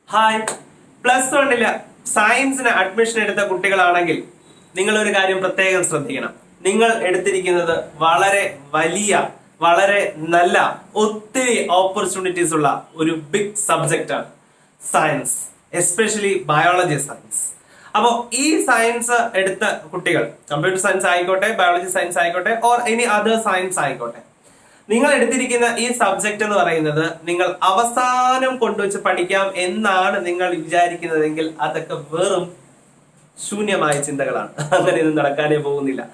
Hi, plus 1 സയൻസിന് admission എടുത്ത കുട്ടികളാണെങ്കിൽ നിങ്ങൾ ഒരു കാര്യം പ്രത്യേകം ശ്രദ്ധിക്കണം. നിങ്ങൾ എടുത്തിരിക്കുന്നത് വളരെ വലിയ, വളരെ നല്ല, ഒത്തിരി ഓപ്പർച്യൂണിറ്റീസ് ഉള്ള ഒരു ബിഗ് സബ്ജക്റ്റ് ആണ് സയൻസ്, എസ്പെഷ്യലി ബയോളജി സയൻസ്. അപ്പോൾ ഈ സയൻസ് എടുത്ത കുട്ടികൾ, കമ്പ്യൂട്ടർ സയൻസ് ആയിക്കോട്ടെ, ബയോളജി സയൻസ് ആയിക്കോട്ടെ, ഓർ എനി അതർ സയൻസ് ആയിക്കോട്ടെ, നിങ്ങൾ എടുത്തിരിക്കുന്ന ഈ സബ്ജക്ട് എന്ന് പറയുന്നത് നിങ്ങൾ അവസാനം കൊണ്ടുവച്ച് പഠിക്കാം എന്നാണ് നിങ്ങൾ വിചാരിക്കുന്നതെങ്കിൽ അതൊക്കെ വെറും ശൂന്യമായ ചിന്തകളാണ്. അങ്ങനെയൊന്നും നടക്കാനേ പോകുന്നില്ല.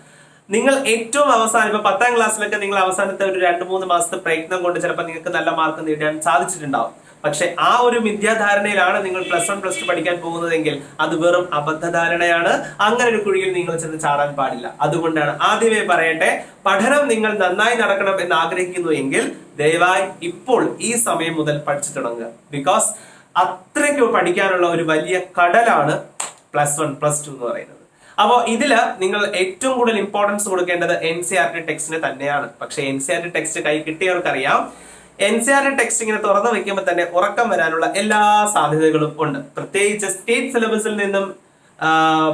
നിങ്ങൾ ഏറ്റവും അവസാനം ഇപ്പൊ 10ാം ക്ലാസ്സിലൊക്കെ നിങ്ങൾ അവസാനത്തെ ഒരു 2-3 മാസത്തെ പ്രയത്നം കൊണ്ട് ചിലപ്പോൾ നിങ്ങൾക്ക് നല്ല മാർക്ക് നേടാൻ സാധിച്ചിട്ടുണ്ടാവും. പക്ഷെ ആ ഒരു മിഥ്യാധാരണയിലാണ് നിങ്ങൾ +1 +2 പഠിക്കാൻ പോകുന്നതെങ്കിൽ അത് വെറും അബദ്ധധാരണയാണ്. അങ്ങനെ ഒരു കുഴിയിൽ നിങ്ങൾ ചെന്ന് ചാടാൻ പാടില്ല. അതുകൊണ്ടാണ് ആദ്യമേ പറയട്ടെ, പഠനം നിങ്ങൾ നന്നായി നടക്കണം എന്ന് ആഗ്രഹിക്കുന്നു എങ്കിൽ ദയവായി ഇപ്പോൾ ഈ സമയം മുതൽ പഠിച്ചു തുടങ്ങുക. ബിക്കോസ് അത്രയ്ക്ക് പഠിക്കാനുള്ള ഒരു വലിയ കടലാണ് +1 +2 എന്ന് പറയുന്നത്. അപ്പോൾ ഇതില് നിങ്ങൾ ഏറ്റവും കൂടുതൽ ഇമ്പോർട്ടൻസ് കൊടുക്കേണ്ടത് NCERT ടെക്സ്റ്റിന് തന്നെയാണ്. പക്ഷെ NCERT ടെക്സ്റ്റ് കൈ കിട്ടിയവർക്കറിയാം, NCERT ടെക്സ്റ്റ് ഇങ്ങനെ തുറന്നു വെക്കുമ്പോൾ തന്നെ ഉറക്കം വരാനുള്ള എല്ലാ സാധ്യതകളും ഉണ്ട്. പ്രത്യേകിച്ച് സ്റ്റേറ്റ് സിലബസിൽ നിന്നും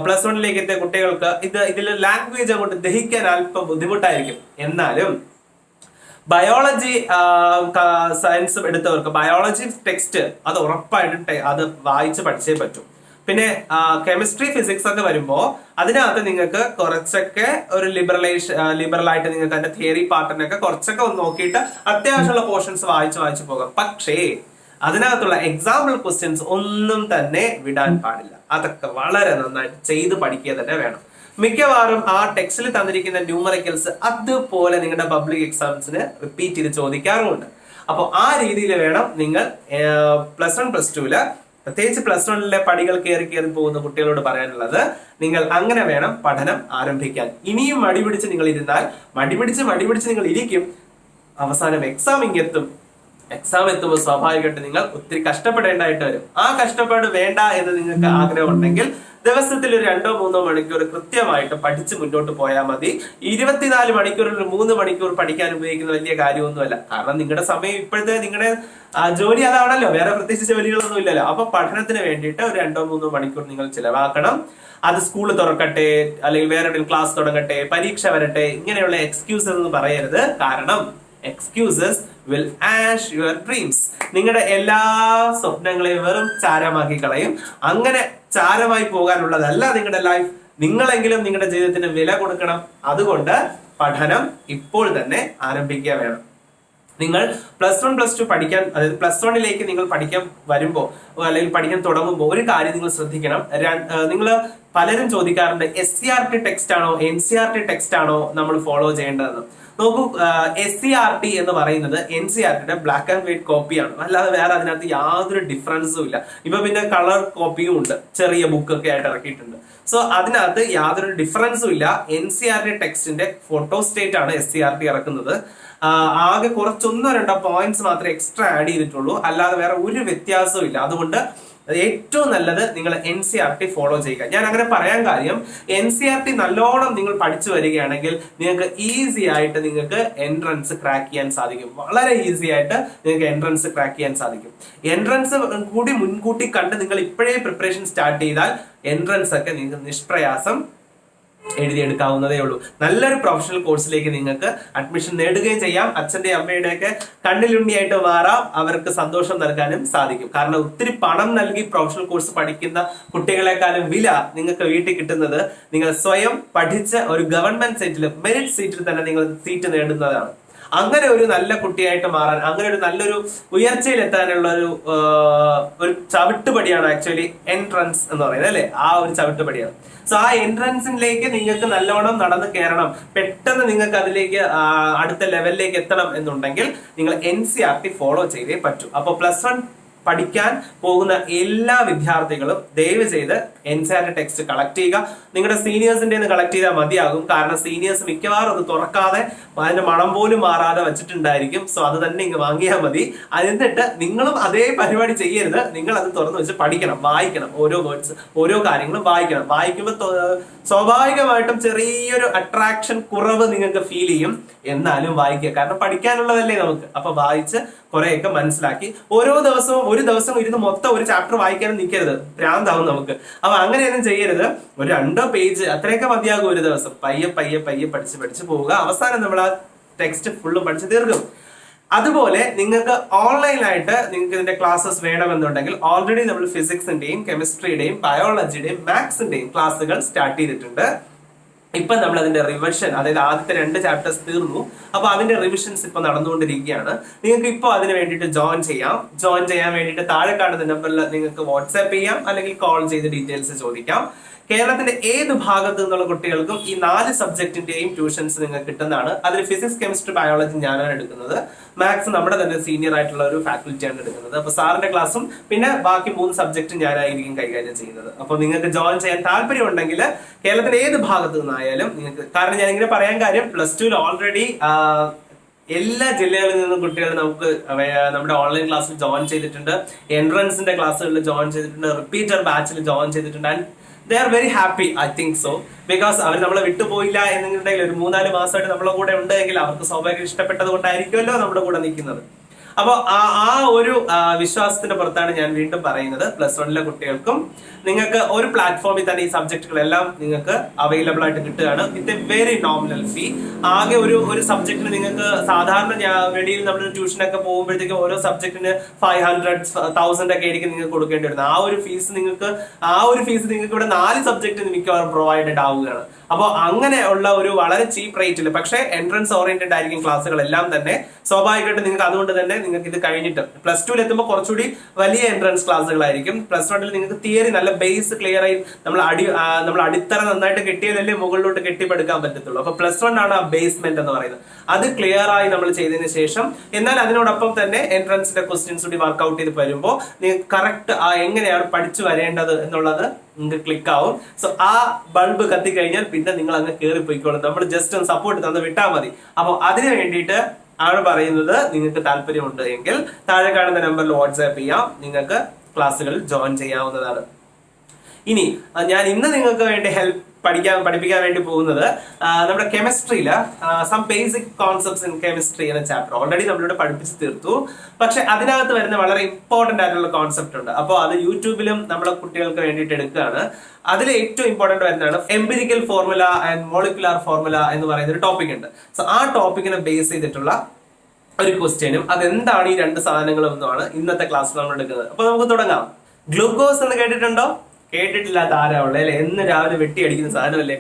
+1 എത്തിയ കുട്ടികൾക്ക് ഇതിൽ ലാംഗ്വേജ് അങ്ങോട്ട് ദഹിക്കാൻ അല്പം ബുദ്ധിമുട്ടായിരിക്കും. എന്നാലും ബയോളജി സയൻസ് എടുത്തവർക്ക് ബയോളജി ടെക്സ്റ്റ് അത് ഉറപ്പായിട്ടും അത് വായിച്ച് പഠിച്ചേ പറ്റൂ. പിന്നെ കെമിസ്ട്രി, ഫിസിക്സ് ഒക്കെ വരുമ്പോ അതിനകത്ത് നിങ്ങൾക്ക് കുറച്ചൊക്കെ ഒരു ലിബറലായിട്ട് നിങ്ങൾക്ക് അതിന്റെ തിയറി പാർട്ടിനൊക്കെ കുറച്ചൊക്കെ ഒന്ന് നോക്കിയിട്ട് അത്യാവശ്യമുള്ള പോർഷൻസ് വായിച്ചു പോകാം. പക്ഷേ അതിനകത്തുള്ള എക്സാമ്പിൾ ക്വസ്റ്റ്യൻസ് ഒന്നും തന്നെ വിടാൻ പാടില്ല. അതൊക്കെ വളരെ നന്നായിട്ട് ചെയ്ത് പഠിക്കുക തന്നെ വേണം. മിക്കവാറും ആ ടെക്സ്റ്റിൽ തന്നിരിക്കുന്ന ന്യൂമറിക്കൽസ് അതുപോലെ നിങ്ങളുടെ പബ്ലിക് എക്സാംസിന് റിപ്പീറ്റ് ചെയ്ത് ചോദിക്കാറുമുണ്ട്. അപ്പോൾ ആ രീതിയിൽ വേണം നിങ്ങൾ +1 +2 പ്രത്യേകിച്ച് +1 പടികൾ കയറി പോകുന്ന കുട്ടികളോട് പറയാനുള്ളത്, നിങ്ങൾ അങ്ങനെ വേണം പഠനം ആരംഭിക്കാൻ. ഇനിയും മടിപിടിച്ച് നിങ്ങൾ ഇരുന്നാൽ മടിപിടിച്ച് നിങ്ങൾ ഇരിക്കും. അവസാനം എക്സാം എത്തുമ്പോൾ സ്വാഭാവികമായിട്ട് നിങ്ങൾ ഒത്തിരി കഷ്ടപ്പെടേണ്ടതായിട്ട് വരും. ആ കഷ്ടപ്പാട് വേണ്ട എന്ന് നിങ്ങൾക്ക് ആഗ്രഹമുണ്ടെങ്കിൽ ദിവസത്തിൽ ഒരു 2-3 മണിക്കൂർ കൃത്യമായിട്ട് പഠിച്ച് മുന്നോട്ട് പോയാൽ മതി. 24 മണിക്കൂറിൽ 3 മണിക്കൂർ പഠിക്കാൻ ഉപയോഗിക്കുന്ന വലിയ കാര്യമൊന്നുമല്ല. കാരണം നിങ്ങളുടെ സമയം ഇപ്പോഴത്തെ നിങ്ങളുടെ ജോലി അതാണല്ലോ, വേറെ പ്രത്യേകിച്ച് ജോലികളൊന്നും ഇല്ലല്ലോ. അപ്പൊ പഠനത്തിന് വേണ്ടിയിട്ട് ഒരു 2-3 മണിക്കൂർ നിങ്ങൾ ചിലവാക്കണം. അത് സ്കൂൾ തുറക്കട്ടെ, അല്ലെങ്കിൽ വേറെ എവിടെയും ക്ലാസ് തുടങ്ങട്ടെ, പരീക്ഷ വരട്ടെ, ഇങ്ങനെയുള്ള എക്സ്ക്യൂസസ് എന്ന് പറയരുത്. കാരണം excuses will ash your dreams. നിങ്ങളുടെ എല്ലാ സ്വപ്നങ്ങളെയും വെറും ചാരമാക്കി കളയും. അങ്ങനെ ചാരമായി പോകാനുള്ളതല്ല നിങ്ങളുടെ ലൈഫ്. നിങ്ങളെങ്കിലും നിങ്ങളുടെ ജീവിതത്തിന് വില കൊടുക്കണം. അതുകൊണ്ട് പഠനം ഇപ്പോൾ തന്നെ ആരംഭിക്കുക വേണം. നിങ്ങൾ +1 +2 പഠിക്കാൻ, അതായത് +1 നിങ്ങൾ പഠിക്കാൻ വരുമ്പോ അല്ലെങ്കിൽ പഠിക്കാൻ തുടങ്ങുമ്പോൾ ഒരു കാര്യം നിങ്ങൾ ശ്രദ്ധിക്കണം. നിങ്ങൾ പലരും ചോദിക്കാറുണ്ട്, SCERT ടെക്സ്റ്റ് ആണോ NCERT ടെക്സ്റ്റ് ആണോ നമ്മൾ ഫോളോ ചെയ്യേണ്ടതെന്ന്. നോക്കൂ, SCERT എന്ന് പറയുന്നത് NCERTയുടെ ബ്ലാക്ക് ആൻഡ് വൈറ്റ് കോപ്പിയാണ്. അല്ലാതെ വേറെ അതിനകത്ത് യാതൊരു ഡിഫറൻസും ഇല്ല. ഇപ്പൊ പിന്നെ കളർ കോപ്പിയും ഉണ്ട്, ചെറിയ ബുക്കൊക്കെ ആയിട്ട് ഇറക്കിയിട്ടുണ്ട്. സോ അതിനകത്ത് യാതൊരു ഡിഫറൻസും ഇല്ല. NCERT ടെക്സ്റ്റിന്റെ ഫോട്ടോ സ്റ്റേറ്റ് ആണ് SCERT ഇറക്കുന്നത്. ആകെ കുറച്ചൊന്നോ 2 പോയിന്റ്സ് മാത്രമേ എക്സ്ട്രാ ആഡ് ചെയ്തിട്ടുള്ളൂ. അല്ലാതെ വേറെ ഒരു വ്യത്യാസവും ഇല്ല. അതുകൊണ്ട് ഏറ്റവും നല്ലത് നിങ്ങൾ NCERT ഫോളോ ചെയ്യുക. ഞാൻ അങ്ങനെ പറയാൻ കാര്യം, NCERT നല്ലോണം നിങ്ങൾ പഠിച്ചു വരികയാണെങ്കിൽ നിങ്ങൾക്ക് ഈസി ആയിട്ട് നിങ്ങൾക്ക് എൻട്രൻസ് ക്രാക്ക് ചെയ്യാൻ സാധിക്കും. വളരെ ഈസി ആയിട്ട് നിങ്ങൾക്ക് എൻട്രൻസ് ക്രാക്ക് ചെയ്യാൻ സാധിക്കും. എൻട്രൻസ് കൂടി മുൻകൂട്ടി കണ്ട് നിങ്ങൾ ഇപ്പോഴേ പ്രിപ്പറേഷൻ സ്റ്റാർട്ട് ചെയ്താൽ എൻട്രൻസ് ഒക്കെ നിങ്ങൾക്ക് നിഷ്പ്രയാസം എഴുതിയെടുക്കാവുന്നതേ ഉള്ളൂ. നല്ലൊരു പ്രൊഫഷണൽ കോഴ്സിലേക്ക് നിങ്ങൾക്ക് അഡ്മിഷൻ നേടുകയും ചെയ്യാം. അച്ഛന്റെ അമ്മയുടെ ഒക്കെ കണ്ണിലുണ്ണിയായിട്ട് മാറാം. അവർക്ക് സന്തോഷം നൽകാനും സാധിക്കും. കാരണം ഒത്തിരി പണം നൽകി പ്രൊഫഷണൽ കോഴ്സ് പഠിക്കുന്ന കുട്ടികളെക്കാളും വില നിങ്ങൾക്ക് വീട്ടിൽ കിട്ടുന്നത് നിങ്ങൾ സ്വയം പഠിച്ച ഒരു ഗവൺമെന്റ് സീറ്റിൽ, മെറിറ്റ് സീറ്റിൽ തന്നെ നിങ്ങൾ സീറ്റ് നേടുന്നതാണ്. അങ്ങനെ ഒരു നല്ല കുട്ടിയായിട്ട് മാറാൻ, അങ്ങനെ ഒരു നല്ലൊരു ഉയർച്ചയിൽ എത്താനുള്ള ഒരു ചവിട്ടുപടിയാണ് ആക്ച്വലി എൻട്രൻസ് എന്ന് പറയുന്നത്, അല്ലെ? ആ ഒരു ചവിട്ടുപടിയാണ്. സോ ആ എൻട്രൻസിലേക്ക് നിങ്ങൾക്ക് നല്ലോണം നടന്ന് കയറണം, പെട്ടെന്ന് നിങ്ങൾക്ക് അതിലേക്ക് അടുത്ത ലെവലിലേക്ക് എത്തണം എന്നുണ്ടെങ്കിൽ നിങ്ങൾ NCERT ഫോളോ ചെയ്തേ പറ്റൂ. അപ്പൊ +1 പഠിക്കാൻ പോകുന്ന എല്ലാ വിദ്യാർത്ഥികളും ദയവ് ചെയ്ത് NCERT ടെക്സ്റ്റ് കളക്ട് ചെയ്യുക. നിങ്ങളുടെ സീനിയേഴ്സിന്റെ കളക്ട് ചെയ്താൽ മതിയാകും. കാരണം സീനിയേഴ്സ് മിക്കവാറും അത് തുറക്കാതെ അതിന്റെ മണം പോലും മാറാതെ വെച്ചിട്ടുണ്ടായിരിക്കും. സോ അത് തന്നെ ഇങ്ങ് വാങ്ങിയാൽ മതി. എന്നിട്ട് നിങ്ങളും അതേ പരിപാടി ചെയ്യരുത്. നിങ്ങൾ അത് തുറന്നു വെച്ച് പഠിക്കണം, വായിക്കണം. ഓരോ വേർഡ്സ്, ഓരോ കാര്യങ്ങളും വായിക്കണം. വായിക്കുമ്പോൾ സ്വാഭാവികമായിട്ടും ചെറിയൊരു അട്രാക്ഷൻ കുറവ് നിങ്ങൾക്ക് ഫീൽ ചെയ്യും. എന്നാലും വായിക്കുക, കാരണം പഠിക്കാനുള്ളതല്ലേ നമുക്ക്. അപ്പൊ വായിച്ച് കുറെയൊക്കെ മനസ്സിലാക്കി ഓരോ ദിവസവും ഒരു ദിവസം ഇരുന്ന് മൊത്തം ഒരു ചാപ്റ്റർ വായിക്കാനും നിൽക്കരുത്, ഭ്രാന്താവും നമുക്ക്. അപ്പൊ അങ്ങനെയൊന്നും ചെയ്യരുത്. ഒരു 2 പേജ് അത്രയൊക്കെ മതിയാകും ഒരു ദിവസം. പയ്യെ പയ്യെ പയ്യെ പഠിച്ച് പോവുക. അവസാനം നമ്മൾ ആ ടെക്സ്റ്റ് ഫുള്ളും പഠിച്ച് തീർക്കും. അതുപോലെ നിങ്ങൾക്ക് ഓൺലൈനായിട്ട് നിങ്ങൾക്ക് ഇതിന്റെ ക്ലാസ്സസ് വേണമെന്നുണ്ടെങ്കിൽ ഓൾറെഡി നമ്മൾ ഫിസിക്സിന്റെയും കെമിസ്ട്രിയുടെയും ബയോളജിയുടെയും മാത്സിന്റെയും ക്ലാസ്സുകൾ സ്റ്റാർട്ട് ചെയ്തിട്ടുണ്ട്. ഇപ്പൊ നമ്മൾ അതിന്റെ റിവിഷൻ, അതായത് ആദ്യത്തെ 2 ചാപ്റ്റേഴ്സ് തീർന്നു. അപ്പൊ അതിന്റെ റിവിഷൻസ് ഇപ്പൊ നടന്നുകൊണ്ടിരിക്കുകയാണ്. നിങ്ങൾക്ക് ഇപ്പൊ അതിന് വേണ്ടിയിട്ട് ജോയിൻ ചെയ്യാൻ വേണ്ടിയിട്ട് താഴെ കാണുന്ന നമ്പറിൽ നിങ്ങൾക്ക് വാട്സ്ആപ്പ് ചെയ്യാം, അല്ലെങ്കിൽ കോൾ ചെയ്ത് ഡീറ്റെയിൽസ് ചോദിക്കാം. കേരളത്തിന്റെ ഏത് ഭാഗത്തു നിന്നുള്ള കുട്ടികൾക്കും ഈ 4 സബ്ജക്റ്റിന്റെയും ട്യൂഷൻസ് നിങ്ങൾക്ക് കിട്ടുന്നതാണ്. അതിൽ ഫിസിക്സ്, കെമിസ്ട്രി, ബയോളജി ഞാനാണ് എടുക്കുന്നത്. മാത്സ് നമ്മുടെ തന്നെ സീനിയർ ആയിട്ടുള്ള ഒരു ഫാക്കൽറ്റിയാണ് എടുക്കുന്നത്. അപ്പൊ സാറിന്റെ ക്ലാസ്സും പിന്നെ ബാക്കി 3 സബ്ജക്റ്റും ഞാനായിരിക്കും കൈകാര്യം ചെയ്യുന്നത്. അപ്പൊ നിങ്ങൾക്ക് ജോയിൻ ചെയ്യാൻ താല്പര്യം ഉണ്ടെങ്കിൽ കേരളത്തിന്റെ ഏത് ഭാഗത്തു നിന്നായാലും നിങ്ങൾക്ക്, കാരണം ഞാൻ ഇങ്ങനെ പറയാൻ കാര്യം +2 ഓൾറെഡി എല്ലാ ജില്ലകളിൽ നിന്നും കുട്ടികൾ നമുക്ക് നമ്മുടെ ഓൺലൈൻ ക്ലാസ്സിൽ ജോയിൻ ചെയ്തിട്ടുണ്ട്, എൻട്രൻസിന്റെ ക്ലാസ്സുകളിൽ ജോയിൻ ചെയ്തിട്ടുണ്ട്, റിപ്പീറ്റർ ബാച്ചിൽ ജോയിൻ ചെയ്തിട്ടുണ്ട്. And they are very happy, I think so, because അവർ നമ്മളെ വിട്ടുപോയില്ല എന്നുണ്ടെങ്കിൽ ഒരു 3-4 മാസമായിട്ട് നമ്മളെ കൂടെ ഉണ്ടെങ്കിൽ അവർക്ക് സ്വാഭാവികം ഇഷ്ടപ്പെട്ടത് കൊണ്ടായിരിക്കുമല്ലോ നമ്മുടെ കൂടെ നിൽക്കുന്നത്. അപ്പൊ ആ ഒരു വിശ്വാസത്തിന്റെ പുറത്താണ് ഞാൻ വീണ്ടും പറയുന്നത്, +1 കുട്ടികൾക്കും നിങ്ങൾക്ക് ഒരു പ്ലാറ്റ്ഫോമിൽ തന്നെ ഈ സബ്ജക്റ്റുകളെല്ലാം നിങ്ങൾക്ക് അവൈലബിൾ ആയിട്ട് കിട്ടുകയാണ് വിത്ത് എ വെരി നോമിനൽ ഫീ. ആകെ ഒരു സബ്ജക്റ്റിന് നിങ്ങൾക്ക് സാധാരണ വെളിയിൽ നമ്മൾ ട്യൂഷനൊക്കെ പോകുമ്പോഴത്തേക്കും ഓരോ സബ്ജക്റ്റിന് 500-1000 ഒക്കെ ആയിരിക്കും നിങ്ങൾക്ക് കൊടുക്കേണ്ടി വരുന്നത്. ആ ഒരു ഫീസ് നിങ്ങൾക്ക് ഇവിടെ 4 സബ്ജക്റ്റ് മിക്കവാറും പ്രൊവൈഡഡ് ആവുകയാണ്. അപ്പോൾ അങ്ങനെയുള്ള ഒരു വളരെ ചീപ്പ് റേറ്റിൽ, പക്ഷേ എൻട്രൻസ് ഓറിയന്റഡ് ആയിരിക്കും ക്ലാസ്സുകളെല്ലാം തന്നെ. സ്വാഭാവികമായിട്ട് നിങ്ങൾക്ക് അതുകൊണ്ട് തന്നെ നിങ്ങൾക്ക് ഇത് കഴിഞ്ഞിട്ട് +2 എത്തുമ്പോൾ കുറച്ചുകൂടി വലിയ എൻട്രൻസ് ക്ലാസ്സുകളായിരിക്കും. +1 നിങ്ങൾക്ക് തിയറി നല്ല ബേസ് ക്ലിയർ ആയി നമ്മൾ അടിത്തറ നന്നായിട്ട് കെട്ടിയാലല്ലേ മുകളിലോട്ട് കെട്ടിപ്പടുക്കാൻ പറ്റത്തുള്ളൂ. അപ്പൊ +1 ആണ് ആ ബേസ്മെന്റ് എന്ന് പറയുന്നത്. അത് ക്ലിയർ ആയി നമ്മൾ ചെയ്തതിന് ശേഷം, എന്നാൽ അതിനോടൊപ്പം തന്നെ എൻട്രൻസിന്റെ ക്വസ്റ്റ്യൻസ് കൂടി വർക്ക്ഔട്ട് ചെയ്ത് വരുമ്പോൾ നിങ്ങൾക്ക് കറക്റ്റ് എങ്ങനെയാണ് പഠിച്ചു വരേണ്ടത് എന്നുള്ളത് നിങ്ങൾക്ക് ക്ലിക്ക് ആവും. സോ ആ ബൾബ് കത്തിക്കഴിഞ്ഞാൽ പിന്നെ നിങ്ങൾ അങ്ങ് കയറി പോയിക്കോളും. നമ്മൾ ജസ്റ്റ് ഒന്ന് സപ്പോർട്ട് തന്ന് വിട്ടാൽ മതി. അപ്പോൾ അതിന് വേണ്ടിയിട്ട് ആണ് പറയുന്നത്, നിങ്ങൾക്ക് താല്പര്യമുണ്ട് എങ്കിൽ താഴെ കാണുന്ന നമ്പറിൽ വാട്സ്ആപ്പ് ചെയ്യാം, നിങ്ങൾക്ക് ക്ലാസ്സുകളിൽ ജോയിൻ ചെയ്യാവുന്നതാണ്. ഇനി ഞാൻ ഇന്ന് നിങ്ങൾക്ക് വേണ്ടി പഠിപ്പിക്കാൻ വേണ്ടി പോകുന്നത് നമ്മുടെ കെമിസ്ട്രിയില് some basic concepts in chemistry എന്ന ചാപ്റ്റർ ഓൾറെഡി നമ്മളിവിടെ പഠിപ്പിച്ച് തീർത്തു. പക്ഷെ അതിനകത്ത് വരുന്ന വളരെ ഇമ്പോർട്ടന്റ് ആയിട്ടുള്ള കോൺസെപ്റ്റ് ഉണ്ട്. അപ്പോൾ അത് യൂട്യൂബിലും നമ്മുടെ കുട്ടികൾക്ക് വേണ്ടിയിട്ട് എടുക്കുകയാണ്. അതിൽ ഏറ്റവും ഇമ്പോർട്ടന്റ് വരുന്നതാണ് empirical formula and molecular formula എന്ന് പറയുന്ന ഒരു ടോപ്പിക് ഉണ്ട്. സോ ആ ടോപ്പിക്കിനെ ബേസ് ചെയ്തിട്ടുള്ള ഒരു ക്വസ്റ്റ്യനും അതെന്താണ് ഈ 2 സാധനങ്ങളും എന്നാണ് ഇന്നത്തെ ക്ലാസ്സിൽ നമ്മൾ എടുക്കുന്നത്. അപ്പൊ നമുക്ക് തുടങ്ങാം. ഗ്ലൂക്കോസ് എന്ന് കേട്ടിട്ടുണ്ടോ? കേട്ടിട്ടില്ലാത്ത ആരാ ഉള്ളത് അല്ലെ? എന്ന് രാവിലെ വെട്ടി അടിക്കുന്ന സാധനമല്ലേ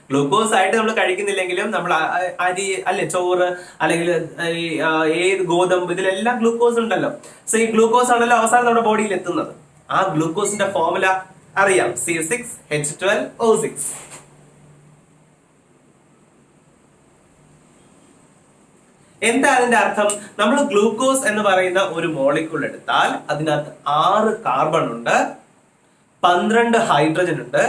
ഗ്ലൂക്കോസ് ആയിട്ട് നമ്മൾ കഴിക്കുന്നില്ലെങ്കിലും നമ്മൾ അരി അല്ലെ, ചോറ് അല്ലെങ്കിൽ ഏത് ഗോതമ്പ്, ഇതിലെല്ലാം ഗ്ലൂക്കോസ് ഉണ്ടല്ലോ. സോ ഈ ഗ്ലൂക്കോസ് ആണല്ലോ അവസാനം നമ്മുടെ ബോഡിയിൽ എത്തുന്നത്. ആ ഗ്ലൂക്കോസിന്റെ ഫോർമുല അറിയാം, C6H12O6. എന്താ അതിന്റെ അർത്ഥം? നമ്മൾ ഗ്ലൂക്കോസ് എന്ന് പറയുന്ന ഒരു മോളിക്യൂൾ എടുത്താൽ അതിനകത്ത് 6 കാർബൺ ഉണ്ട്, 12 ഹൈഡ്രജൻ ഉണ്ട്,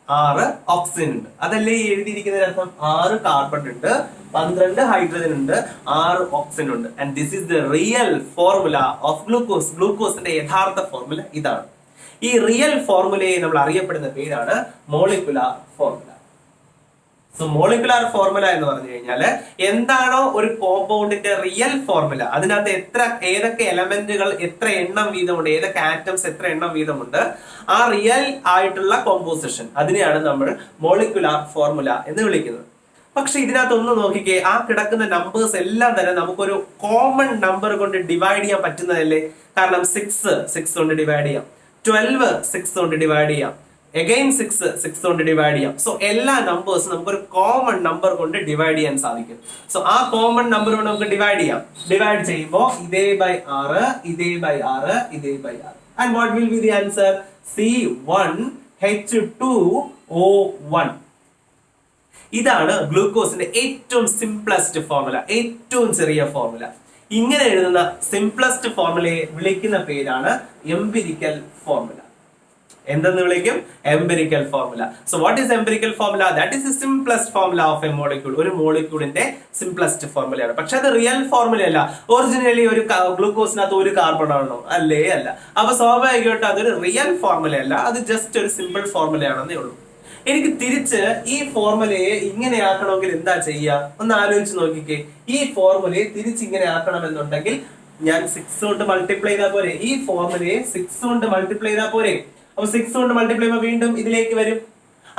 6 ഓക്സിജൻ ഉണ്ട്. അതല്ലേ ഈ എഴുതിയിരിക്കുന്നതിന് അർത്ഥം? 6 കാർബൺ ഉണ്ട്, 12 ഹൈഡ്രജൻ ഉണ്ട്, 6 ഓക്സിജൻ ഉണ്ട്. And this is the real formula of glucose. ഗ്ലൂക്കോസിന്റെ യഥാർത്ഥ ഫോർമുല ഇതാണ്. ഈ റിയൽ ഫോർമുലയെ നമ്മൾ അറിയപ്പെടുന്ന പേരാണ് molecular formula. So molecular formula എന്ന് പറഞ്ഞു കഴിഞ്ഞാൽ എന്താണോ ഒരു കോമ്പൗണ്ടിന്റെ റിയൽ ഫോർമുല, അതിനകത്ത് ഏതൊക്കെ എലമെന്റുകൾ എത്ര എണ്ണം വീതമുണ്ട്, ഏതൊക്കെ ആറ്റംസ് എത്ര എണ്ണം വീതമുണ്ട്, ആ റിയൽ ആയിട്ടുള്ള കോമ്പോസിഷൻ, അതിനെയാണ് നമ്മൾ മോളിക്കുലാർ ഫോർമുല എന്ന് വിളിക്കുന്നത്. പക്ഷെ ഇതിനകത്ത് ഒന്ന് നോക്കിക്കേ, ആ കിടക്കുന്ന നമ്പേഴ്സ് എല്ലാം തന്നെ നമുക്കൊരു കോമൺ നമ്പർ കൊണ്ട് ഡിവൈഡ് ചെയ്യാൻ പറ്റുന്നതല്ലേ? കാരണം 6 കൊണ്ട് ഡിവൈഡ് ചെയ്യാം, 12 6 കൊണ്ട് ഡിവൈഡ് ചെയ്യാം, അഗൈൻ 6 കൊണ്ട് ഡിവൈഡ് ചെയ്യാം. സോ എല്ലാ നമ്പേഴ്സും നമുക്കൊരു കോമൺ നമ്പർ കൊണ്ട് ഡിവൈഡ് ചെയ്യാൻ സാധിക്കും. സോ ആ കോമൺ നമ്പർ കൊണ്ട് നമുക്ക് ഡിവൈഡ് ചെയ്യാം. ഡിവൈഡ് ചെയ്യുമ്പോൾ ഇതേ ബൈ 6, ഇതേ ബൈ 6, ഇതേ by 6. And what will be the answer? C1H2O1. ഇതാണ് ഗ്ലൂക്കോസിന്റെ ഏറ്റവും സിംപ്ലസ്റ്റ് ഫോർമുല, ഏറ്റവും ചെറിയ ഫോർമുല. ഇങ്ങനെ എഴുതുന്ന സിംപ്ലസ്റ്റ് ഫോർമുലയെ വിളിക്കുന്ന പേരാണ് എംപിരിക്കൽ ഫോർമുല. എന്തെന്ന് വിളിക്കും? Empirical formula. So what is empirical formula? That is the simplest formula of A molecule. ഒരു മോളിക്യൂളിന്റെ സിംപ്ലസ്റ്റ് ഫോർമുലയാണ്. പക്ഷെ അത് റിയൽ ഫോർമുല അല്ല. ഒറിജിനലി ഒരു ഗ്ലൂക്കോസിനകത്ത് ഒരു കാർബൺ ആണോ? അല്ലേ അല്ല. അപ്പൊ സ്വാഭാവികമായിട്ട് അതൊരു റിയൽ ഫോർമുല അല്ല, അത് ജസ്റ്റ് ഒരു സിമ്പിൾ ഫോർമുലയാണെന്നേ ഉള്ളൂ. എനിക്ക് തിരിച്ച് ഈ ഫോർമുലയെ ഇങ്ങനെ ആക്കണമെങ്കിൽ എന്താ ചെയ്യുക? ഒന്ന് ആലോചിച്ച് നോക്കിക്കേ. ഈ ഫോർമുലയെ തിരിച്ച് ഇങ്ങനെ ആക്കണമെന്നുണ്ടെങ്കിൽ ഞാൻ 6 കൊണ്ട് മൾട്ടിപ്ലൈ ചെയ്താൽ പോരെ, ഈ ഫോർമുലയെ 6 കൊണ്ട് മൾട്ടിപ്ലൈ ചെയ്താൽ പോരെ. അപ്പൊ 6 കൊണ്ട് മൾട്ടിപ്ലൈ ചെയ്യുമ്പോൾ വീണ്ടും ഇതിലേക്ക് വരും.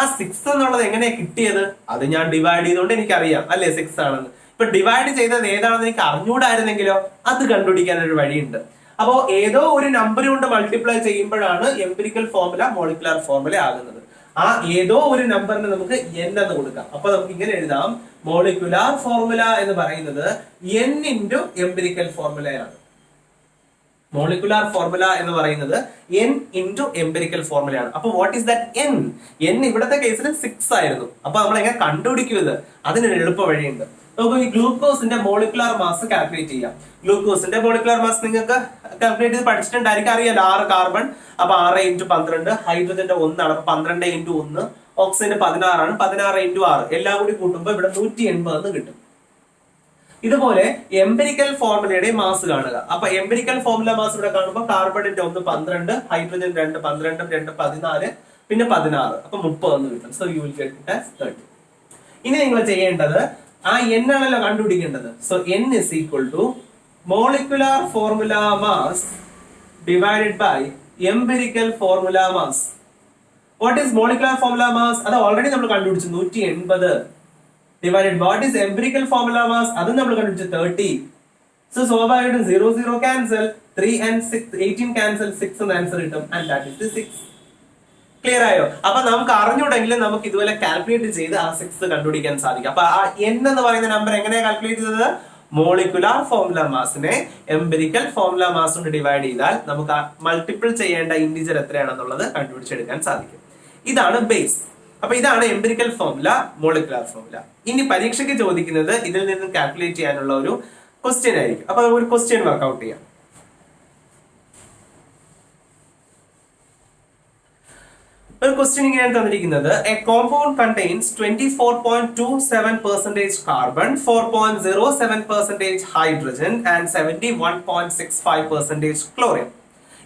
ആ 6 എന്നുള്ളത് എങ്ങനെയാ കിട്ടിയത്? അത് ഞാൻ ഡിവൈഡ് ചെയ്തുകൊണ്ട് എനിക്കറിയാം അല്ലെ 6 ആണെന്ന്. ഇപ്പൊ ഡിവൈഡ് ചെയ്തത് ഏതാണെന്ന് എനിക്ക് അറിഞ്ഞൂടായിരുന്നെങ്കിലോ അത് കണ്ടുപിടിക്കാൻ ഒരു വഴിയുണ്ട്. അപ്പോ ഏതോ ഒരു നമ്പർ കൊണ്ട് മൾട്ടിപ്ലൈ ചെയ്യുമ്പോഴാണ് എംപിരിക്കൽ ഫോർമുല മോളിക്കുലാർ ഫോർമുല ആകുന്നത്. ആ ഏതോ ഒരു നമ്പറിന് നമുക്ക് n എന്ന് കൊടുക്കാം. അപ്പൊ നമുക്ക് ഇങ്ങനെ എഴുതാം, മോളിക്കുലാർ ഫോർമുല എന്ന് പറയുന്നത് n ഇൻറ്റു എംപിരിക്കൽ ഫോർമുലയാണ്. മോളിക്കുലാർ ഫോർമുല എന്ന് പറയുന്നത് n ഇൻറ്റു എംപിരിക്കൽ ഫോർമുലയാണ്. അപ്പൊ what is that n? n ഇവിടത്തെ കേസിൽ 6 ആയിരുന്നു. അപ്പൊ നമ്മൾ എങ്ങനെ കണ്ടുപിടിക്കും ഇത്? അതിനൊരു എളുപ്പ വഴിയുണ്ട്. നമുക്ക് ഈ ഗ്ലൂക്കോസിന്റെ മോളിക്കുലാർ മാസ് കാൽക്കുലേറ്റ് ചെയ്യാം. ഗ്ലൂക്കോസിന്റെ മോളിക്കുലാർ മാസ് നിങ്ങൾക്ക് കാൽക്കുലേറ്റ് ചെയ്ത് പഠിച്ചിട്ടുണ്ടായിരിക്കും, അറിയാലോ. 6 കാർബൺ, അപ്പൊ 6 ഇൻറ്റു 12. ഹൈഡ്രജന്റെ 1 ആണ്, അപ്പൊ 12 ഇൻറ്റു 1. ഓക്സിജന്റെ 16 ആണ്, 16 ഇൻറ്റു 6. എല്ലാം കൂടി കൂട്ടുമ്പോൾ ഇവിടെ 180 എന്ന് കിട്ടും. ഇതുപോലെ എംപിരിക്കൽ ഫോർമുലയുടെ മാസ് കാണുക. അപ്പൊ എംപിരിക്കൽ ഫോർമുല മാസ് ഇവിടെ കാണുമ്പോൾ കാർബണിന്റെ 1 12, ഹൈഡ്രജൻ 2 12, 2 14, പിന്നെ 16, അപ്പൊ 30 എന്ന് കിട്ടും. So you will get it as 30. ഇനി നിങ്ങൾ ചെയ്യേണ്ടത് ആ n ആണല്ലോ കണ്ടുപിടിക്കേണ്ടത്. So n is equal to molecular formula mass divided by empirical formula mass. What is molecular formula mass? അത് ഓൾറെഡി നമ്മൾ കണ്ടുപിടിച്ചു 180. Divided what is empirical formula mass? അത് നമ്മൾ കണ്ടുപിടിച്ചു 30. സോ സ്വാഭാവികമായിട്ടും 0 0 ക്യാൻസൽ, 3 and 6 18 ക്യാൻസൽ, 6 എന്ന് ആൻസർ കിട്ടും. And that is 6. ക്ലിയർ ആയോ? അപ്പൊ നമുക്ക് അറിഞ്ഞൂടെങ്കിലും നമുക്ക് ഇതുപോലെ കാൽക്കുലേറ്റ് ചെയ്ത് ആ 6 കണ്ടുപിടിക്കാൻ സാധിക്കും. അപ്പൊ ആ n എന്ന് പറയുന്ന നമ്പർ എങ്ങനെയാ കാൽക്കുലേറ്റ് ചെയ്തത്? മോളിക്കുലാർ ഫോർമുല മാസിനെ എംപിരിക്കൽ ഫോർമുല മാസ് കൊണ്ട് ഡിവൈഡ് ചെയ്താൽ നമുക്ക് മൾട്ടിപ്പിൾ ചെയ്യേണ്ട ഇന്റിജർ എത്രയാണെന്നുള്ളത് കണ്ടുപിടിച്ചെടുക്കാൻ സാധിക്കും. ഇതാണ് ബേസ്. അപ്പൊ ഇതാണ് എംപിരിക്കൽ ഫോർമുല, മോളിക്കുലാർ ഫോർമുല. ഇനി പരീക്ഷയ്ക്ക് ചോദിക്കുന്നത് ഇതിൽ നിന്ന് കാൽക്കുലേറ്റ് ചെയ്യാനുള്ള ഒരു ക്വസ്റ്റ്യൻ ആയിരിക്കും. അപ്പൊ ഒരു ക്വസ്റ്റ്യൻ വർക്ക്ഔട്ട് ചെയ്യാം. ഒരു ക്വസ്റ്റ്യൻ ഇങ്ങനെ തന്നിരിക്കുന്നത്, A compound contains 24.27% carbon, 4.07% hydrogen and 71.65% chlorine.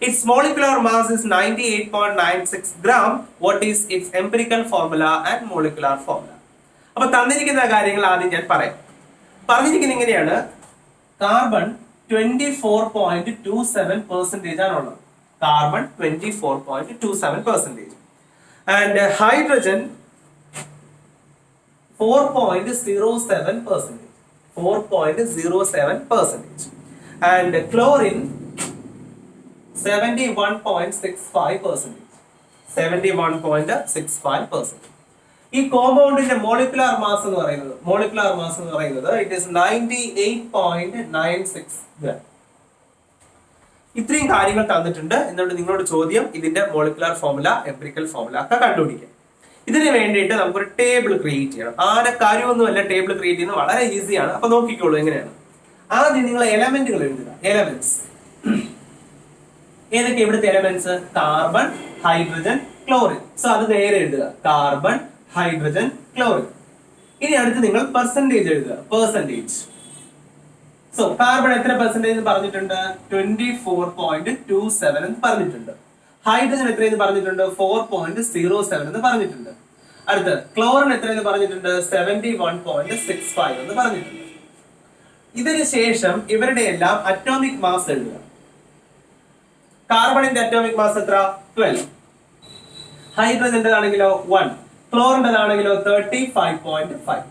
Its molecular mass is 98.96 gram. What is its empirical formula and molecular formula? അപ്പൊ തന്നിരിക്കുന്ന കാര്യങ്ങൾ ആദ്യം ഞാൻ പറയാം. പറഞ്ഞിരിക്കുന്നത് ഇങ്ങനെയാണ്, കാർബൺ 24.27% ആണുള്ളത്. Carbon 24.27% and hydrogen 4.07%. 4.07% and chlorine 71.65%. 71.65%. ഈ കോമ്പൗണ്ടിന്റെ മോളിക്കുലാർ മാസ് എന്ന് പറയുന്നത് ഇറ്റ് ഈസ് 98.96 gram. ഇത്രയും കാര്യങ്ങൾ തന്നിട്ടുണ്ട്. എന്നിട്ട് നിങ്ങളോട് ചോദ്യം ഇതിന്റെ മോളിക്കുലാർ ഫോർമുല, എംപിരിക്കൽ ഫോർമുല ഒക്കെ കണ്ടുപിടിക്കാം. ഇതിന് വേണ്ടിയിട്ട് നമുക്കൊരു ടേബിൾ ക്രിയേറ്റ് ചെയ്യണം. ആരെ കാര്യമൊന്നുമല്ല ടേബിൾ ക്രിയേറ്റ് ചെയ്യുന്നത്, വളരെ ഈസിയാണ്. അപ്പൊ നോക്കിക്കോളൂ എങ്ങനെയാണ്. ആദ്യം നിങ്ങൾ എലമെന്റുകൾ എഴുതുക. എലമെന്റ്സ് ഏതൊക്കെ ഇവിടുത്തെ elements? Carbon, hydrogen, chlorine. So അത് നേരെ എഴുതുക, കാർബൺ, ഹൈഡ്രജൻ, ക്ലോറിൻ. ഇനി അടുത്ത് നിങ്ങൾ പെർസെന്റേജ് എഴുതുക, പെർസെന്റേജ്. സോ കാർബൺ എത്ര പെർസെന്റേജ് പറഞ്ഞിട്ടുണ്ട്? 24.27 എന്ന് പറഞ്ഞിട്ടുണ്ട്. ഹൈഡ്രജൻ എത്രയെന്ന് പറഞ്ഞിട്ടുണ്ട്? 4.07 എന്ന് പറഞ്ഞിട്ടുണ്ട്. അടുത്ത് ക്ലോറിൻ എത്രയെന്ന് പറഞ്ഞിട്ടുണ്ട്? 71.65 എന്ന് പറഞ്ഞിട്ടുണ്ട്. ഇതിന് ശേഷം ഇവരുടെ എല്ലാം അറ്റോമിക് മാസ് എഴുതുക. കാർബണിന്റെ അറ്റോമിക് മാസ് എത്ര? 12. ഹൈഡ്രജന്റേതാണെങ്കിലോ 1. ക്ലോറിന്റേതാണെങ്കിലോ 35.5.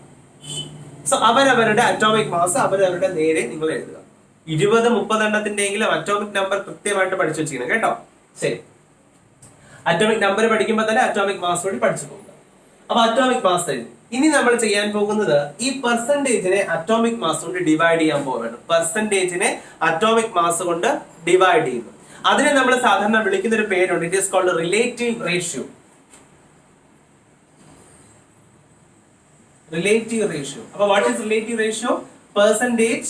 സോ അവരവരുടെ അറ്റോമിക് മാസ് അവരവരുടെ നേരെ നിങ്ങൾ എഴുതുക. 20-30 എണ്ണത്തിന്റെയെങ്കിലും അറ്റോമിക് നമ്പർ കൃത്യമായിട്ട് പഠിച്ചു വെച്ചിരിക്കണം കേട്ടോ. ശരി, അറ്റോമിക് നമ്പർ പഠിക്കുമ്പോൾ തന്നെ അറ്റോമിക് മാസ് കൂടി പഠിച്ചു പോകുക. അപ്പൊ അറ്റോമിക് മാസ് എഴുതി. ഇനി നമ്മൾ ചെയ്യാൻ പോകുന്നത് ഈ പെർസെന്റേജിനെ അറ്റോമിക് മാസ് കൊണ്ട് ഡിവൈഡ് ചെയ്യാൻ പോവുകയാണ്. പെർസെന്റേജിനെ അറ്റോമിക് മാസ് കൊണ്ട് ഡിവൈഡ് ചെയ്യുന്നു. അതിനെ നമ്മൾ സാധാരണ വിളിക്കുന്ന ഒരു പേരുണ്ട്. It is called relative ratio. Relative ratio. അപ്പൊ what is relative ratio? Percentage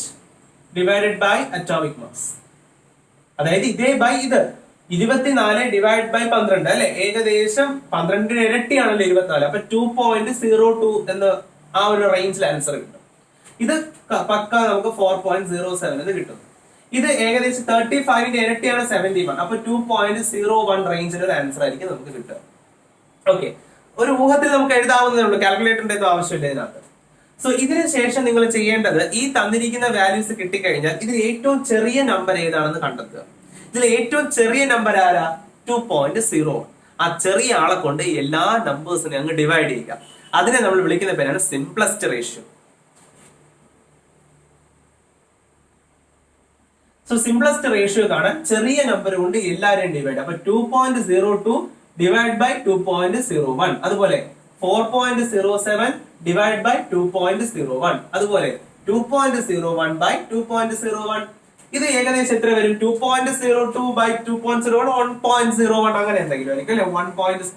divided by atomic mass. അതായത് ഇതേ ബൈ ഇത് 24 ഡിവൈഡ് ബൈ 12 അല്ലെ, ഏകദേശം 12 ഇരട്ടിയാണല്ലോ 24. അപ്പൊ 2.02 എന്ന് ആ ഒരു റേഞ്ചിൽ ആൻസർ കിട്ടും. ഇത് പക്ക നമുക്ക് 4.07 എന്ന് കിട്ടും. ഇത് ഏകദേശം 35ന്റെ ഇരട്ടിയാണ് 71. അപ്പൊ 2.01 റേഞ്ചിൽ ഒരു ആൻസർ ആയിരിക്കും നമുക്ക് കിട്ടുക. ഓക്കെ, ഒരു ഊഹത്തിൽ നമുക്ക് എഴുതാവുന്നതേ ഉള്ളൂ, കാൽക്കുലേറ്ററിന്റെ ഒന്നും ആവശ്യമില്ല ഇതിനകത്ത്. സോ ഇതിന് ശേഷം നിങ്ങൾ ചെയ്യേണ്ടത് ഈ തന്നിരിക്കുന്ന വാല്യൂസ് കിട്ടിക്കഴിഞ്ഞാൽ ഇതിൽ ഏറ്റവും ചെറിയ നമ്പർ ഏതാണെന്ന് കണ്ടെത്തുക. ഇതിൽ ഏറ്റവും ചെറിയ നമ്പർ ആരാ? 2.0. ആ ചെറിയ ആളെ കൊണ്ട് എല്ലാ നമ്പേഴ്സിനെ അങ്ങ് ഡിവൈഡ് ചെയ്യുക. അതിനെ നമ്മൾ വിളിക്കുന്ന പേരാണ് simplest ratio. So simplest ratio കാണാൻ ചെറിയ നമ്പർ കൊണ്ട് എല്ലാവരെയും ഡിവൈഡ്. അപ്പൊ 2.02 ഡിവൈഡ് ബൈ 2.01. അതുപോലെ 4.07 ഡിവൈഡ് ബൈ 2.01. അതുപോലെ 2.01 ബൈ 2.01. ഇത് ഏകദേശം എത്ര വരും? 2.02 ബൈ 2.01, 1.01 അങ്ങനെ എന്തെങ്കിലും ആയിരിക്കും അല്ലെ. 1.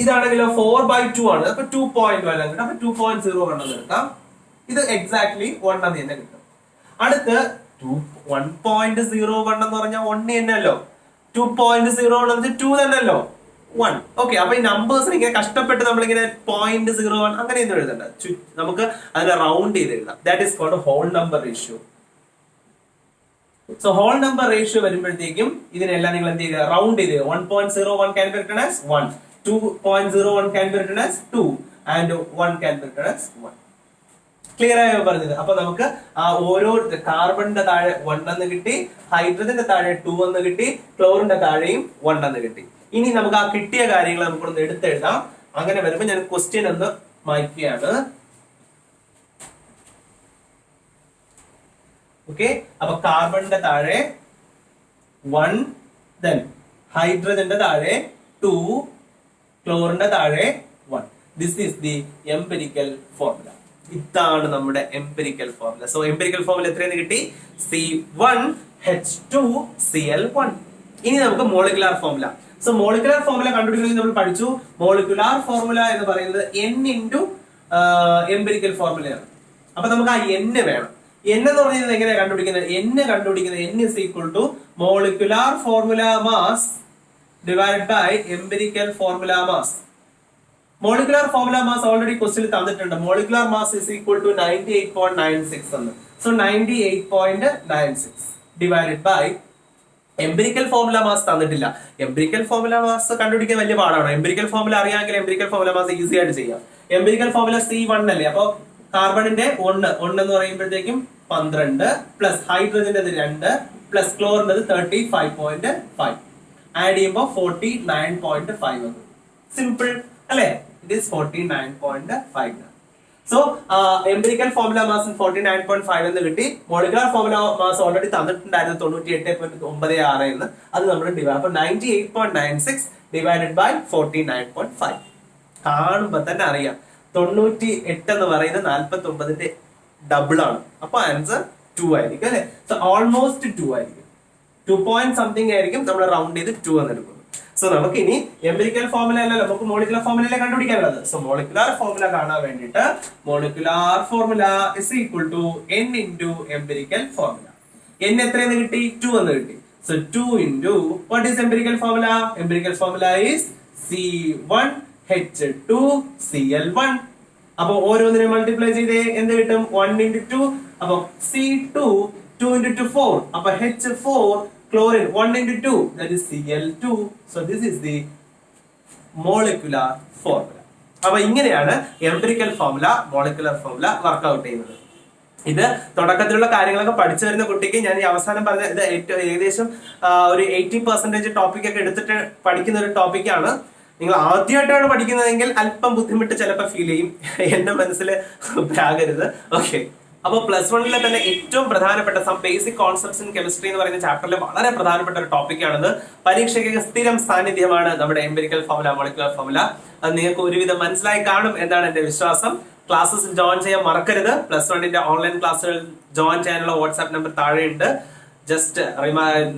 ഇതാണെങ്കിലോ 4 ബൈ 2 ആണ്. അപ്പൊ 2.1 കിട്ടും. അപ്പൊ 2.01 എന്ന് എടുക്കാം. ഇത് എക്സാക്ട്ലി 1 എന്ന് തന്നെ കിട്ടും. അടുത്ത് 1.01 എന്ന് പറഞ്ഞാൽ 1 തന്നെയല്ലോ. 2.01 എന്ന് 2 തന്നെയല്ലോ. 1. ഓക്കെ, അപ്പൊ ഈ നമ്പേഴ്സിന് ഇങ്ങനെ കഷ്ടപ്പെട്ട് നമ്മളിങ്ങനെ 0.01 അങ്ങനെയൊന്നും എഴുതണ്ട. നമുക്ക് അതിനെ റൗണ്ട് ചെയ്ത് എഴുതാം. That is called whole number ratio. So whole number ratio വരുമ്പോഴത്തേക്കും ഇതിനെല്ലാം നിങ്ങൾ എന്ത് ചെയ്യുക? റൗണ്ട് ചെയ്ത് 1.01 can be written as 1, 2.01 can be written as 2, and 1 can be written as 1. Clear ആയോ പറഞ്ഞത്? അപ്പൊ നമുക്ക് ആ ഓരോ കാർബണിന്റെ താഴെ 1 എന്ന് കിട്ടി, ഹൈഡ്രജന്റെ താഴെ 2 എന്ന് കിട്ടി, ക്ലോറിന്റെ താഴെയും 1 എന്ന് കിട്ടി. ഇനി നമുക്ക് ആ കിട്ടിയ കാര്യങ്ങൾ നമുക്കൊന്ന് എടുത്തെഴുതാം. അങ്ങനെ വരുമ്പോൾ ഞാൻ ക്വസ്റ്റ്യൻ ഒന്ന് മായ്ക്കുകയാണ്. ഓക്കെ, അപ്പൊ കാർബണിന്റെ താഴെ 1, ദെൻ ഹൈഡ്രജന്റെ താഴെ 2, ക്ലോറിന്റെ താഴെ 1. This is the empirical formula. ഇതാണ് empirical formula. So empirical formula എത്രയെന്ന് കിട്ടി? C1H2Cl1. ഇനി നമുക്ക് molecular formula. So molecular formula കണ്ടുപിടിക്കുന്നത് നമ്മൾ പഠിച്ചു. മോളിക്കുലാർ ഫോർമുല എന്ന് പറയുന്നത് N ഇൻറ്റു എംപിരിക്കൽ ഫോർമുലയാണ്. അപ്പൊ നമുക്ക് ആ N വേണം. N എന്ന് പറയുന്നത് എങ്ങനെയാണ് കണ്ടുപിടിക്കുന്നത്? N is equal to molecular formula mass divided by empirical formula mass. Molecular formula mass already question തന്നിട്ടുണ്ട്. Molecular mass is equal to 98.96 എന്ന്. So 98.96 divided by empirical formula mass തന്നിട്ടില്ല. empirical formula mass കണ്ടുപിടിക്കാൻ വലിയ പാടാണ്. empirical formula അറിയാമെങ്കിൽ empirical formula mass easy ആയിട്ട് ചെയ്യാം. empirical formula C1 അല്ലേ. അപ്പൊ കാർബണിന്റെ 1 എന്ന് പറയുമ്പോഴത്തേക്കും 12 പ്ലസ് ഹൈഡ്രജന്റെ 2 പ്ലസ് ക്ലോറിന്റെ 35.5 ആഡ് ചെയ്യുമ്പോൾ 49.5 എന്ന്. സിമ്പിൾ അല്ലെ? It is 49.5. So empirical formula mass 49.5 എന്ന് കിട്ടി. മോളിക്കുലർ ഫോർമുല മാസ് ഓൾറെഡി തന്നിട്ടുണ്ടായിരുന്നു 98.96 എന്ന്. അത് നമ്മൾ ഡിവൈഡ്, അപ്പൊ 98.96 ഡിവൈഡഡ് ബൈ 49.5 കാണുമ്പോ തന്നെ അറിയാം 98 എന്ന് പറയുന്നത് 49ന്റെ ഡബിൾ ആണ്. അപ്പൊ ആൻസർ 2 ആയിരിക്കും അല്ലെ. സോ ഓൾമോസ്റ്റ് 2 ആയിരിക്കും. 2 പോയിന്റ് സംതിങ് ആയിരിക്കും. നമ്മൾ റൗണ്ട് ചെയ്ത് 2 എന്ന് എടുക്കുന്നു. സോ നമുക്ക് ഇനി എംപിരിക്കൽ ഫോർമുല അല്ലല്ലോ, നമുക്ക് മോളിക്കുലർ ഫോർമുലയിലെ കണ്ടുപിടിക്കാനുള്ളത്. സോ മോളിക്കുലർ ഫോർമുല കാണാൻ വേണ്ടിയിട്ട് molecular formula is equal to N into empirical formula. N എത്രയെന്ന് കിട്ടി? 2 എന്ന് കിട്ടി. So 2 into what is empirical formula? Empirical formula is C1H2Cl1. അപ്പൊ ഓരോന്നിനെ മൾട്ടിപ്ലൈ ചെയ്ത് എന്ത് കിട്ടും? 1 ഇൻറ്റു 2. അപ്പൊ C2 2 ഇൻറ്റു 2 4. അപ്പൊ H4 chlorine 1 into 2, that is Cl2. So this is the molecular formula. അപ്പൊ ഇങ്ങനെയാണ് empirical formula, molecular formula work out ചെയ്യുന്നത്. ഇത് തുടക്കത്തിലുള്ള കാര്യങ്ങളൊക്കെ പഠിച്ചു വരുന്ന കുട്ടിക്ക് ഞാൻ ഈ അവസാനം പറഞ്ഞ ഇത് ഏകദേശം ഒരു 80% ടോപ്പിക് ഒക്കെ എടുത്തിട്ട് പഠിക്കുന്ന ഒരു ടോപ്പിക്കാണ്. നിങ്ങൾ ആദ്യമായിട്ടാണ് പഠിക്കുന്നതെങ്കിൽ അല്പം ബുദ്ധിമുട്ട് ചിലപ്പോൾ ഫീൽ ചെയ്യും. എന്റെ മനസ്സിൽ ആകരുത്. ഓക്കെ, അപ്പൊ +1 തന്നെ ഏറ്റവും പ്രധാനപ്പെട്ട some basic concepts in chemistry എന്ന് പറയുന്ന ചാപ്റ്ററിലെ വളരെ പ്രധാനപ്പെട്ട ഒരു ടോപ്പിക്കാണിത്. പരീക്ഷയ്ക്ക് സ്ഥിരം സാന്നിധ്യമാണ് നമ്മുടെ എംപിരിക്കൽ ഫോർമുല, മോളിക്കുലർ ഫോർമുല. അത് നിങ്ങൾക്ക് ഒരുവിധം മനസ്സിലായി കാണും എന്നാണ് എന്റെ വിശ്വാസം. ക്ലാസ്സസ് ജോയിൻ ചെയ്യാൻ മറക്കരുത്. +1 ഓൺലൈൻ ക്ലാസ്സുകൾ ജോയിൻ ചെയ്യാനുള്ള വാട്സ്ആപ്പ് നമ്പർ താഴെയുണ്ട്. ജസ്റ്റ്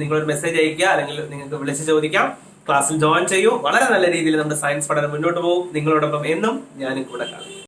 നിങ്ങളൊരു മെസ്സേജ് അയക്കുക, അല്ലെങ്കിൽ നിങ്ങൾക്ക് വിളിച്ച് ചോദിക്കാം. ക്ലാസ്സിൽ ജോയിൻ ചെയ്യൂ. വളരെ നല്ല രീതിയിൽ നമ്മുടെ സയൻസ് പഠനം മുന്നോട്ട് പോകും. നിങ്ങളോടൊപ്പം എന്നും ഞാനും കൂടെ കാണും.